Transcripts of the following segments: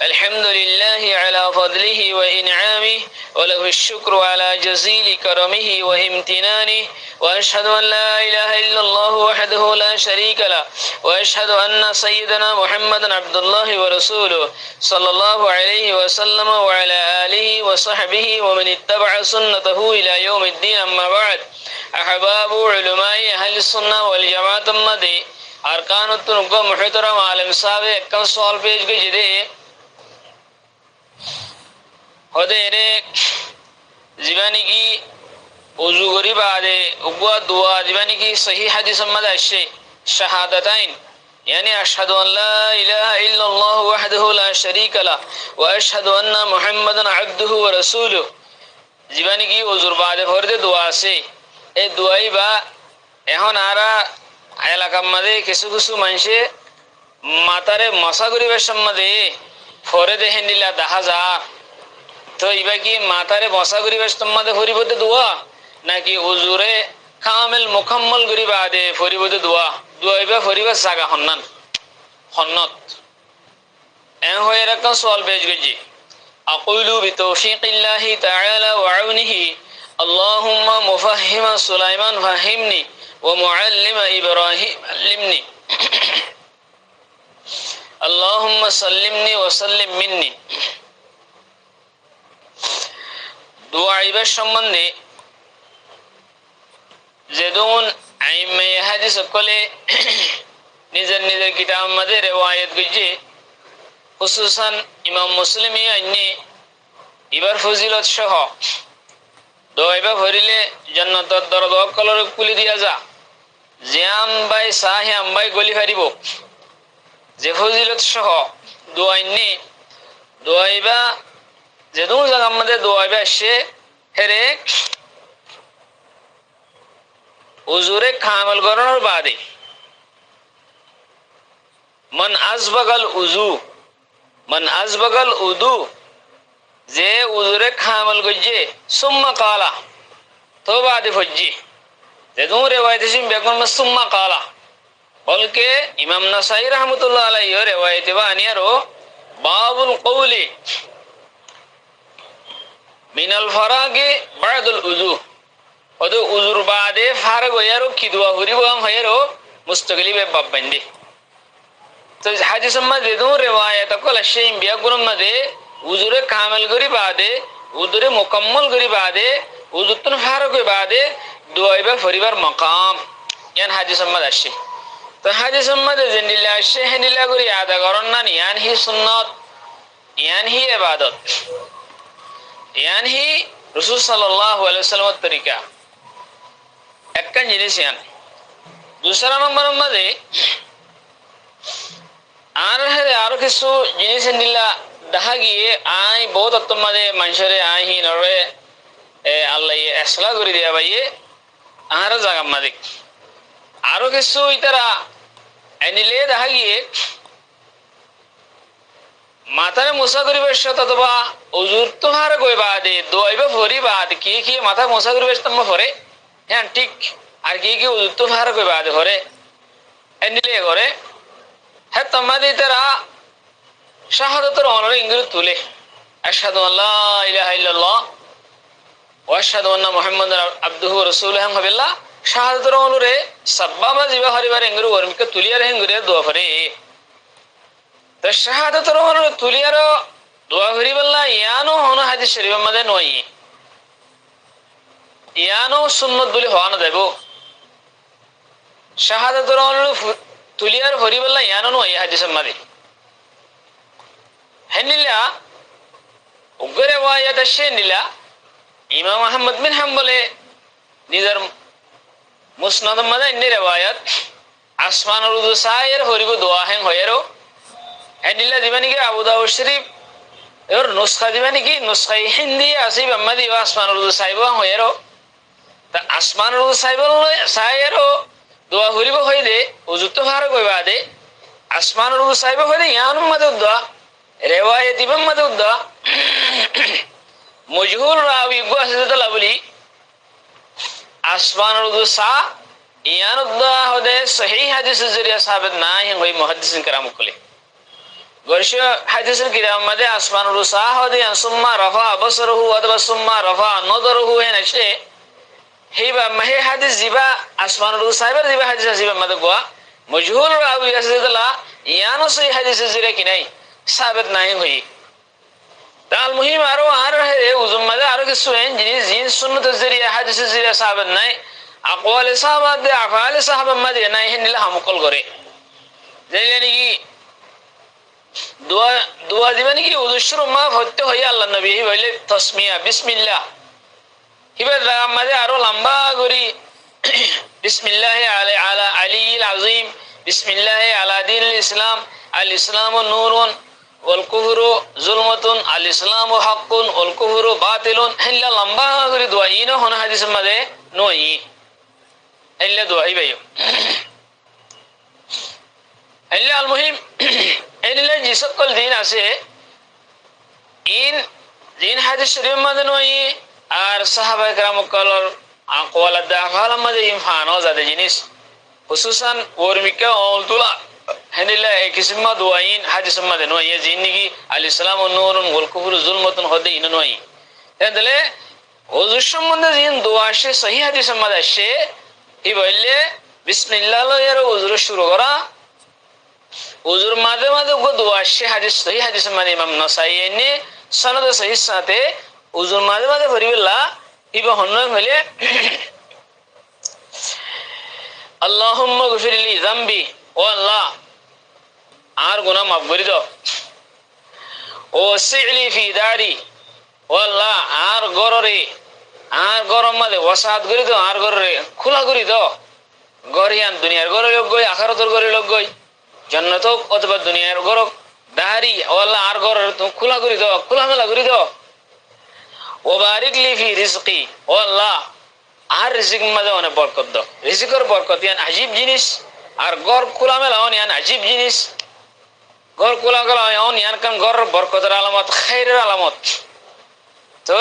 الحمد لله على فضله وإنعامه وله الشكر على جزيل كرمه وامتنانه وأشهد أن لا إله إلا الله وحده لا شريك له وأشهد أن سيدنا محمدا عبد الله ورسوله صلى الله عليه وسلم وعلى آله وصحبه ومن اتبع سنته إلى يوم الدين. أما بعد، أحباب علماء أهل السنة والجماعة مدي أركان التنقى محترم عالم صاحب كم سوال پیش گجدے হদেরে জীবানী কি উযু করি বাদে উগা দোয়া জীবানী কি সহি হাদিস মধ্যে আসে শাহাদাতাইন يعني أشهد أن لا إله إلا الله وحده لا شريك له وأشهد أن محمدا عبده ورسوله জীবানী কি উযুর বাদে ফরদে দোয়া আছে এই দোয়াই বা এখন আরা এলাকার মধ্যে কিছু কিছু মানুষে মাতারে মশা করিবার সম্বন্ধে ফরে দেখে নিলা দেখা যা তো ইবা কি মাতারে মশা করিবার সম্বন্ধে ফরিবতে দোয়া নাকি উজুরে কামেল মুকাম্মল করিবা দে ফরিবতে দোয়া দোয়া ইবা ফরিবার জায়গা হন্নান হন্নত এ হয়ে রাখা সওয়াল পেশ গজি أقول بتوفيق الله تعالى وعونه اللهم مفهم سليمان فهمني ومعلم إبراهيم علمني اللهم سلمني وسلم مني. দোয়া ইবার সম্বন্ধে যেদুন আইম্মায়ে হাদিস সকলে নিজের নিজের কিতাব মধ্যে রিওয়ায়াত করেছে, খুসুসান ইমাম মুসলিম আইনে ইবার ফজিলত সহ দোয়া ইবা ভরিলে জান্নাতের দরজা কলর খুলে দিয়া যা যে আমবাই সাহে আমবাই গলি ফারিব যে ফজিলত সহ দোয়া আইনে দোয়া ইবা যেদুন জায়গা মধ্যে দোয়া ইবা আসে হেরে উজুরে কামেল করানোর বাদে মান আজবাগাল উদু যে উজুরে কামেল গজে সুম্মা কালা তো বাদে ফজ্জি যেদুন রিওয়ায়াত সিম বেগুন সুম্মা কালা বলকে ইমাম নাসাই রাহমাতুল্লাহ আলাইহি রিওয়ায়াত বানিয়ারো বাবুল কওলি মিনাল ফারাগে বাদাল উযু ওদো উযুর বাদে ফারাগ হয়ারো কি দোয়া হরিব আম হয়ারো মুস্তাগলি বে বাব বন্দে তো হাদিস মধ্যে দো রিওয়ায়াত কল শাইম বিয়াগুরম মধ্যে উযুরে কামেল করি বাদে উযুরে মুকাম্মল করি বাদে উযুতন ফারাগ হই বাদে দোয়া ইবা ফরিবার মাকাম ইয়ান হাদিস মধ্যে আসে তো হাদিস মধ্যে জিন্দিল্লাহ আসে হেনিলা করি আদা করন না ইয়ান হি সুন্নাত ইয়ান হি ইবাদত ইয়ান হি রাসূল সাল্লাল্লাহু আলাইহি ওয়াসাল্লামের তরিকা একটা জিনিস ইয়ান दूसरा নম্বর মধ্যে আরো কিছু জিনিস নিলা দেখা গিয়ে আই বহুত তোমাদের মানুষের আই হি নরে আল্লাহ এসলা করে দিয়া ভাইয়ে আর জায়গা মাদিক আরো কিছু ইতারা এনিলে দেখা গিয়ে মাথায় মোসা করিবার সাথে অথবা উজুর তোমার গই বাদে দোয়াইবা ফরি বাদ কি কি মাথা মোসা করিবার তোমার ফরে হ্যাঁ ঠিক আর কি কি উজুর তোমার গই বাদে ফরে এনিলে করে হ্যাঁ তোমাদের তারা শাহাদাতের অনর ইংরেজি তুলে আশহাদু আল্লা ইলাহা ইল্লাল্লাহ ওয়া আশহাদু আন্না মুহাম্মাদান আবদুহু ওয়া রাসূলুহু হাবিল্লাহ শাহাদাতের অনরে সাব্বাবা জিবা হরিবার ইংরেজি ওরমিকে তুলিয়ার ইংরেজি দোয়া করে তো শাহাদাতের অনর তুলিয়ার দোয়া করিবাল্লাহ ইয়ানো হন হাদিস শরীফের মধ্যে নয় ইয়ানো সুন্নাত বলে হওয়া না দেব শাহাদাতের অনর তুলিয়ার হরিবাল্লাহ ইয়ানো নয় হাদিসের মধ্যে হেনিলা উগরে ওয়ায়াত আসে নিলা ইমাম আহমদ বিন হাম্বলে নিজের মুসনাদ মধ্যে ইন্নি রিওয়ায়াত আসমান উর্দু সায়ের হরিব দোয়া হেন হয়েরো হেনিলা দিবানি কি আবু দাউদ শরীফ এর নুসখা দিবানি কি নুসখাই হিন্দি আসিব আম্মাদি আসমান উর্দু সাইব হয়েরো তা আসমান উর্দু সাইব সায়েরো দোয়া হরিব হই দে উজুত ভার কইবা দে আসমান উর্দু সাইব হই দে ইয়ানুম মধ্যে দোয়া রিওয়ায়াত ইমাম মদউদ্দা মজহুল রাবি গুয়াসিদুল্লাহ বলি আসমানুর দুসা ইয়ানুদ্দা হদে সহিহ হাদিস জরিয়া সাবিত নাই হই মুহাদ্দিসিন کرام কলে গর্ষ হাদিসের কিতাব মধ্যে আসমানুর সাহাদিয়ান সুম্মা রাফা বসরহু অথবা সুম্মা রাফা নজরহু হেন আসে হেবা মাহে হাদিস জিবা আসমানুর সাহেবের জিবা হাদিস জিবা মধ্যে গোয়া মজহুল রাবি আসিদলা ইয়ানো সহি হাদিস জিরে কি নাই সাবিত নাই হই তাল মুহিম আর হে উজুম মধ্যে আরো কিছু জিনিস জিন সুন্নাত জরিয়া হাদিস জরিয়া সাবিত নাই আকওয়াল সাহাবাত দে আফআল সাহাবা মধ্যে নাই হেনিলা হামকল করে জানেন কি দোয়া দিবেন কি উযু শুরু মা হতে হয় আল্লাহ নবী বলে তাসমিয়া বিসমিল্লাহ হিবার মধ্যে আরো লম্বা করি বিসমিল্লাহ আলা আলিল আযীম বিসমিল্লাহ আলা দীনিল ইসলাম আল ইসলামু নূরুন ওয়াল কুফরু যুলমাতুন আল ইসলামু হাক্কুন ওয়াল কুফরু বাতিলুন হেল্লা লম্বা করি দোয়া ইনো হন হাদিস মধ্যে নই হেল্লা দোয়া ভাইও হেল্লা আল মুহিম এনিলে যে সকল দিন আছে ইন দিন হাদিস শরীফ মধ্যে নই আর সাহাবায়ে কেরাম কলর আকওয়াল আফআল মধ্যে ইমফানো জাদে জিনিস খুসুসান ওরমিকা অলতুলা হেনিলে এই কিসম দোয়াইন হাদিস মধ্যে নই জিন্দেগি আল ইসলাম নূরুন ওয়াল কুফরু যুলমাতুন হদে ইন নই তাহলে ওযু সম্বন্ধে জিন দোয়া সে সহিহ হাদিস মধ্যে সে ই বললে বিসমিল্লাহ লয়ের ওযু শুরু করা ওযুর মাঝে মাঝে গো দোয়া সে হাদিস সহিহ হাদিস মধ্যে ইমাম নাসাই এনে সনদ সহিহ সাথে ওযুর মাঝে মাঝে ফরিবিল্লাহ ইবা হন্ন হলে আল্লাহুম্মা গফিরলি যামবি ও আল্লাহ আর গুনাহ মাফ করে দাও ও সিলি ফি দারি ও আল্লাহ আর গররে আর গরম মধ্যে ওয়াসাত করে দাও আর গররে খোলা করে দাও গরিয়ান দুনিয়ার গরে লোক গই আখিরাতের গরে লোক গই জান্নাত অথবা দুনিয়ার গর দারি ও আল্লাহ আর গর তুমি খোলা করে দাও খোলা মেলা করে দাও ও বারিক লি ফি রিজকি ও আল্লাহ আর রিজিক মধ্যে অনেক বরকত দাও রিজিকের বরকত ইয়ান আজীব জিনিস আর গর খোলা মেলা ইয়ান আজীব জিনিস গর খোলা গলা ইয়ান কান গর বরকতের আলামত খাইরের আলামত তো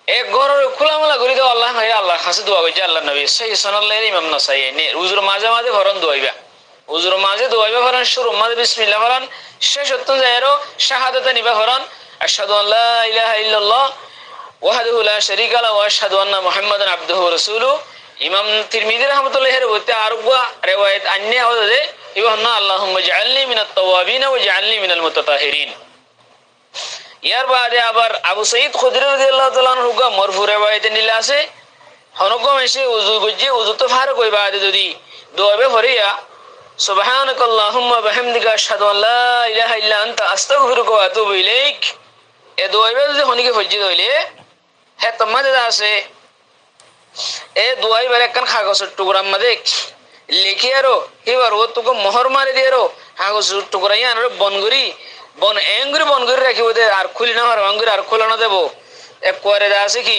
এই গর খোলা মেলা করে দাও আল্লাহ ভাই আল্লাহ কাছে দোয়া কইছে আল্লাহ নবী সহিহ সনাল্লাহ ইমাম নাসাই নে উজুর মাঝে মাঝে ফরন দোয়াইবা উজুর মাঝে দোয়াইবা ফরন শুরু মাঝে বিসমিল্লাহ ফরন শেষ হতে যায়রো শাহাদাত নিবা ফরন আশহাদু আল্লা ইলাহা ইল্লাল্লাহ ওয়াহদাহু লা শারীকা লাহু ওয়া আশহাদু আন্না মুহাম্মাদান আবদুহু ওয়া রাসূলুহু ইমাম তিরমিজি রাহমাতুল্লাহি আলাইহি বলতে আরবা রিওয়ায়াত আন্নে হযে ইবান্না আল্লাহুম্মা জাআলনি মিনাত তাওয়াবিন ওয়া জাআলনি মিনাল মুতাতাহিরিন ইয়ার বাদে আবার আবু সাঈদ খুদরি রাদিয়াল্লাহু তাআলা আনহু গা মারফু রিওয়ায়াতে নিলে আছে হনকম এসে উযু গজ্জে উযু তো ফার কই বাদে যদি দোয়াবে ফরিয়া সুবহানাকাল্লাহুম্মা বিহামদিকা আশহাদু আল্লা ইলাহা ইল্লা আনতা আস্তাগফিরুকা ওয়া আতুবু ইলাইক এ দোয়াবে যদি হনিকে ফজ্জি হইলে হে তোমাদের আছে এ দোয়াই বের একখান কাগজের টুকরার মধ্যে লিখি আরো এবার ও তোকে মোহর মারি দিয়ে আরো কাগজের টুকরা ইয়ান বন করি বন এঙ্গুরি বন করে রাখিব দে আর খুলি না আর অঙ্গুরি আর খোলা না দেবো এক করে আছে কি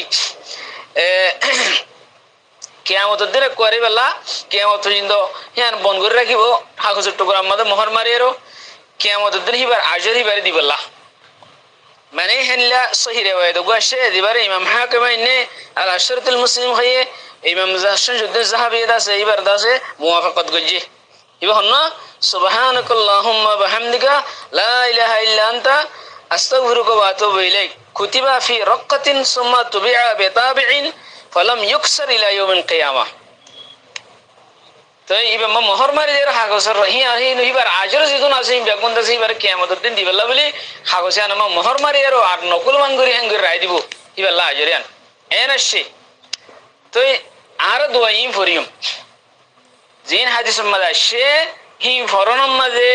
কিয়ামতের দিনে করে বেলা কিয়ামত পর্যন্ত ইয়ান বন করে রাখিব কাগজের টুকরার মধ্যে মোহর মারি আরো কিয়ামতের দিন হিবার আজর হিবারে দিবেলা মানে হেনলা সহি রিওয়ায়াত গোয়াশে দিবারে ইমাম হাকিম ইনে আল আশরাতুল মুসলিম হয়ে ইমাম শামসুদ্দিন যাহাবি দাসে ইবার দাসে মুওয়াফাকাত গজি ইবহন সুবহানাকাল্লাহুম্মা বিহামদিকা লা ইলাহা ইল্লা আনতা আস্তাগফিরুকা ওয়া আতুবু ইলাইক কুতিবা ফি রাক্কাতিন সুম্মা তুবিআ বিতাবিইন ফালাম ইউকসার ইলা ইয়াউমিল কিয়ামাহ তো ইবা মোহর মারি দের কাগজের হি আহি নহিবার আজর জিদুন আছে বেগুন দাসে ইবার কিয়ামতের দিন দিবেলা বলি কাগজে আনা মোহর মারি আর নকুল মান করি হেঙ্গরি রাই দিব ইবাল্লা আজরিয়ান এনসি তো আর দোয়া ইম ফরিম জিন হাদিস মধ্যে সে হি ফরনম মধ্যে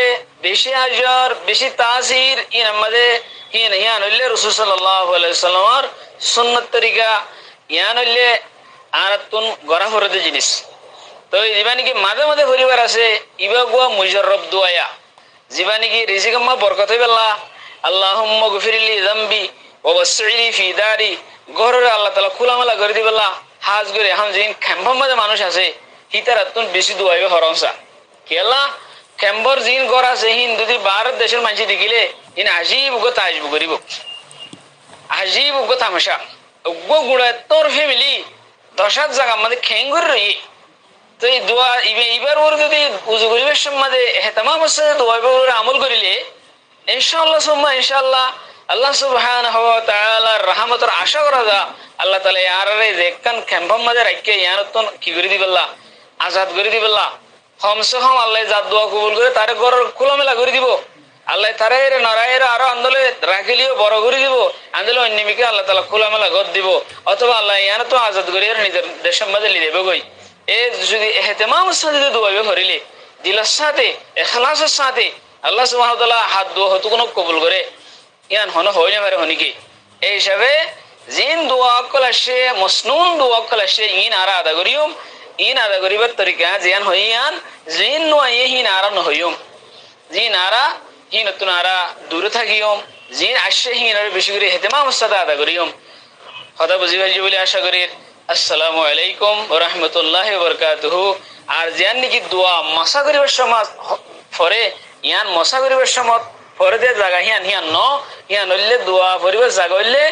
বেশি আজর বেশি তাসির ইন মধ্যে হিন ইয়ান হইলে রাসূল সাল্লাল্লাহু আলাইহি ওয়াসাল্লামের সুন্নাত তরিকা ইয়ান হইলে আরাতুন গরা ফরদে জিনিস তো জীবানি কি মাঝে মাঝে পরিবার আছে ইবা গোয়া মুজাররব দোয়া জীবানি কি রিজিকম্মা বরকত হইবেলা আল্লাহুম্মা গফিরলি যামবি ওয়া ওয়াসসিলি ফি দারি গররে আল্লাহ তাআলা খোলামেলা করে দিবেলা হাজ করে এখন জিন খেম্বর মধ্যে মানুষ আছে হিতারাতুন বেশি দোয়াইবে হরংসা কেলা খেম্বর জিন গর আছে হিন যদি ভারত দেশের মানুষ দেখিলে ইন আজীব গো তাজব করিব আজীব গো তামাশা গো গুড়া তোর ফ্যামিলি 10 জায়গা মধ্যে খেঙ্গুর রই তো এই দোয়া এবার ওর যদি উজু পরিবেশের মধ্যে হেতামাম আছে দোয়া আমল করিলে ইনশাআল্লাহ সুম্মা ইনশাআল্লাহ আল্লাহ সুবহানাহু ওয়া তাআলার রহমতের আশা করা যা আল্লাহ তাআলা ইয়ারে দেখকান ক্যাম্পম মাঝে রাখকে ইয়ানতন কি করে দিবেল্লা আজাদ করে দিবেল্লা হমসে হম আল্লাহ জাত দোয়া কবুল করে তারে ঘর খোলামেলা করে দিব আল্লাহ তারে নরায়ের আরো আন্দোলে রাখিলিও বড় করে দিব আন্দোলে অন্যমিকে আল্লাহ তাআলা খোলামেলা ঘর দিব অথবা আল্লাহ ইয়ানতো আজাদ করে নিজের দেশের মাঝে লিয়ে দেবে গই এ যদি ইহতিমামের সাথে দোয়া করিলে দিলের সাথে ইখলাসের সাথে আল্লাহ সুবহানাহু ওয়া তাআলা হাত দোয়া হতো কোনো কবুল করে ইয়ান হন হয় না পারে হনিকে এই হিসাবে জিন দোয়া কল আসে মসনুন দোয়া কল আসে ইন আরা আদা করিম ইন আদা করিবার তরিকা জিয়ান হইয়ান জিন নয় হিন আরা নহইম জিন আরা হিন নতুন আরা দূরে থাকিম জিন আসে হিন আর বেশি করে ইহতিমাম সাথে আদা করিম কথা বুঝি পাইছি বলে আশা করি আসসালামু আলাইকুম ওয়া রাহমাতুল্লাহি ওয়া বারাকাতুহু আর জিয়ান নাকি দোয়া মাসা করিবার সময় পরে ইয়ান মশা করিবার সময় পরে দিয়ে জায়গা হিয়ান হিয়ান ন হিয়ান হইলে দোয়া পরিবার জায়গা হইলে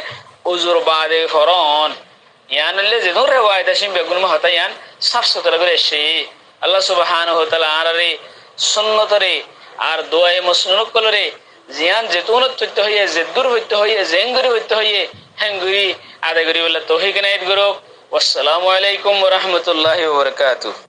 উজুর বাদে ফরন ইয়ান হইলে যে ধরে রেওয়ায়ত আসিম বেগুন হতা ইয়ান সাফ সুতরা করে এসে আল্লাহ সুবহানাহু ওয়া তাআলা আরারে সুন্নতরে আর দোয়ায়ে মসনুন কলরে জিয়ান যেতুনত হইতে হইয়ে জেদুর হইতে হইয়ে জেঙ্গুরি হইতে হইয়ে হেঙ্গুরি আদায় করি বলে তৌফিক ইনায়েত করুক। আসসালামু আলাইকুম ওয়া রাহমাতুল্লাহি ওয়া বারাকাতুহু।